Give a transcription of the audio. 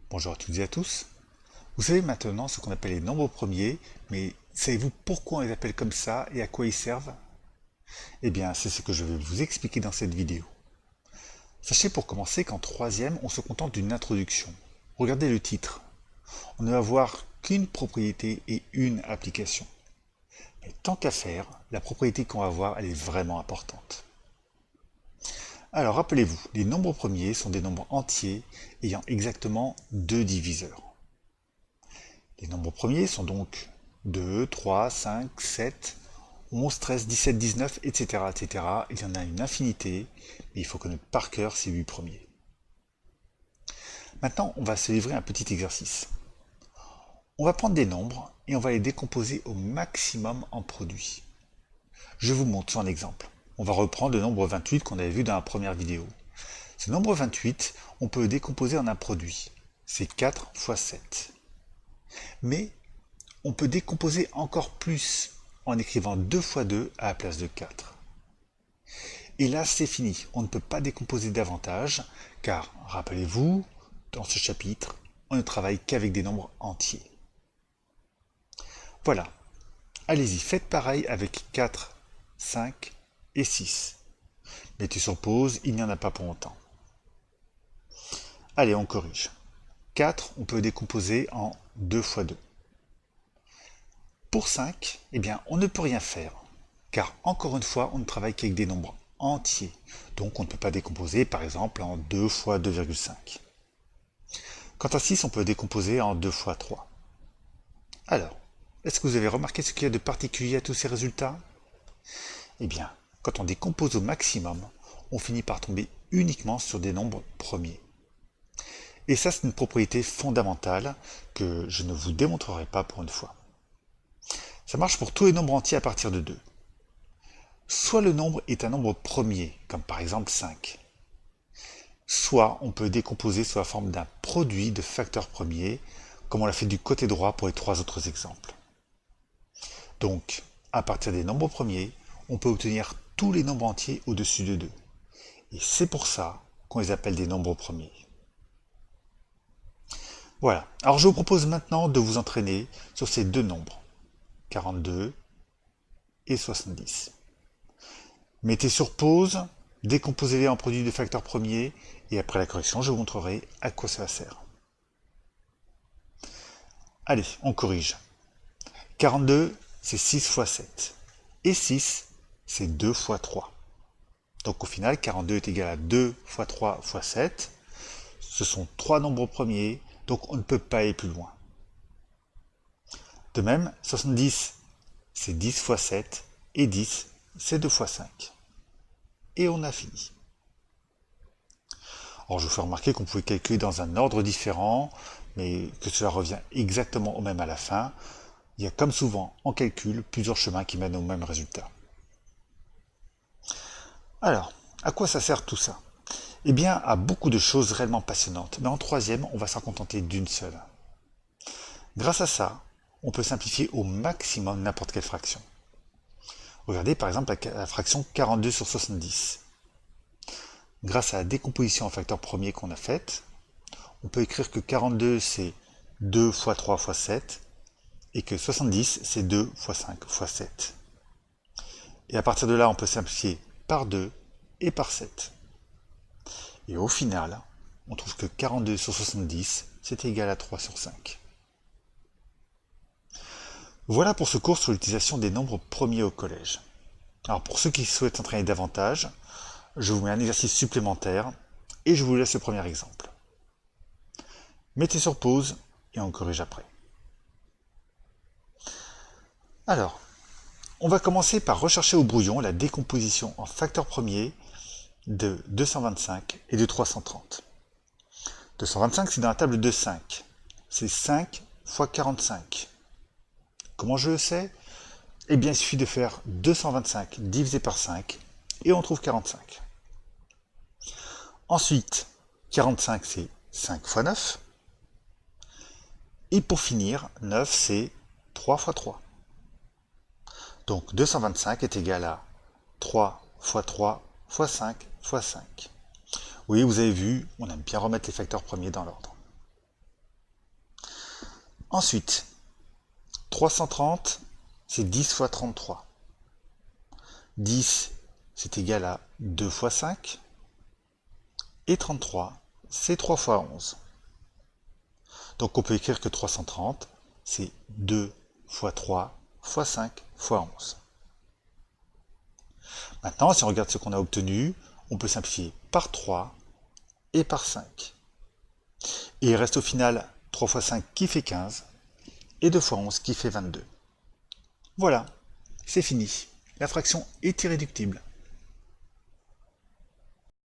Bonjour à toutes et à tous. Vous savez maintenant ce qu'on appelle les nombres premiers, mais savez-vous pourquoi on les appelle comme ça et à quoi ils servent? Eh bien, c'est ce que je vais vous expliquer dans cette vidéo. Sachez pour commencer qu'en troisième, on se contente d'une introduction. Regardez le titre. On ne va voir qu'une propriété et une application. Mais tant qu'à faire, la propriété qu'on va voir, elle est vraiment importante. Alors rappelez-vous, les nombres premiers sont des nombres entiers ayant exactement deux diviseurs. Les nombres premiers sont donc 2, 3, 5, 7, 11, 13, 17, 19, etc., etc. Il y en a une infinité, mais il faut connaître par cœur ces 8 premiers. Maintenant, on va se livrer un petit exercice. On va prendre des nombres et on va les décomposer au maximum en produits. Je vous montre sur un exemple. On va reprendre le nombre 28 qu'on avait vu dans la première vidéo. Ce nombre 28, on peut le décomposer en un produit. C'est 4 fois 7. Mais on peut décomposer encore plus en écrivant 2 fois 2 à la place de 4. Et là, c'est fini. On ne peut pas décomposer davantage, car, rappelez-vous, dans ce chapitre, on ne travaille qu'avec des nombres entiers. Voilà. Allez-y, faites pareil avec 4, 5 et 6. Mettez sur pause, il n'y en a pas pour longtemps. Allez, on corrige. 4, on peut décomposer en 2 fois 2. Pour 5, eh bien, on ne peut rien faire, car encore une fois, on ne travaille qu'avec des nombres entiers, donc on ne peut pas décomposer par exemple en 2 fois 2,5. Quant à 6, on peut décomposer en 2 fois 3. Alors, est-ce que vous avez remarqué ce qu'il y a de particulier à tous ces résultats? Eh bien, quand on décompose au maximum, on finit par tomber uniquement sur des nombres premiers. Et ça, c'est une propriété fondamentale que je ne vous démontrerai pas pour une fois. Ça marche pour tous les nombres entiers à partir de 2. Soit le nombre est un nombre premier, comme par exemple 5. Soit on peut décomposer sous la forme d'un produit de facteurs premiers, comme on l'a fait du côté droit pour les 3 autres exemples. Donc, à partir des nombres premiers, on peut obtenir tous les nombres entiers au-dessus de 2. Et c'est pour ça qu'on les appelle des nombres premiers. Voilà, alors je vous propose maintenant de vous entraîner sur ces deux nombres, 42 et 70. Mettez sur pause, décomposez-les en produits de facteurs premiers, et après la correction, je vous montrerai à quoi ça sert. Allez, on corrige. 42, c'est 6 fois 7. Et 6, c'est 2 fois 3. Donc au final, 42 est égal à 2 fois 3 fois 7. Ce sont 3 nombres premiers, donc on ne peut pas aller plus loin. De même, 70, c'est 10 fois 7, et 10, c'est 2 fois 5. Et on a fini. Alors je vous fais remarquer qu'on pouvait calculer dans un ordre différent, mais que cela revient exactement au même à la fin. Il y a comme souvent en calcul plusieurs chemins qui mènent au même résultat. Alors, à quoi ça sert tout ça? Eh bien, à beaucoup de choses réellement passionnantes, mais en troisième, on va s'en contenter d'une seule. Grâce à ça, on peut simplifier au maximum n'importe quelle fraction. Regardez par exemple la fraction 42 sur 70. Grâce à la décomposition en facteurs premiers qu'on a faite, on peut écrire que 42 c'est 2 fois 3 fois 7 et que 70 c'est 2 fois 5 fois 7. Et à partir de là, on peut simplifier par 2 et par 7. Et au final, on trouve que 42 sur 70 c'est égal à 3 sur 5. Voilà pour ce cours sur l'utilisation des nombres premiers au collège. Alors pour ceux qui souhaitent s'entraîner davantage, je vous mets un exercice supplémentaire et je vous laisse le premier exemple. Mettez sur pause et on corrige après. Alors, on va commencer par rechercher au brouillon la décomposition en facteurs premiers de 225 et de 330. 225, c'est dans la table de 5. C'est 5 fois 45. Comment je le sais? Eh bien, il suffit de faire 225 divisé par 5 et on trouve 45. Ensuite, 45 c'est 5 fois 9. Et pour finir, 9 c'est 3 fois 3. Donc 225 est égal à 3 fois 3 fois 5 fois 5. Oui, vous avez vu, on aime bien remettre les facteurs premiers dans l'ordre. Ensuite, 330, c'est 10 fois 33. 10, c'est égal à 2 fois 5. Et 33, c'est 3 fois 11. Donc on peut écrire que 330, c'est 2 fois 3 fois 5 fois 11. Maintenant, si on regarde ce qu'on a obtenu, on peut simplifier par 3 et par 5. Et il reste au final 3 fois 5 qui fait 15 et 2 fois 11 qui fait 22. Voilà, c'est fini. La fraction est irréductible.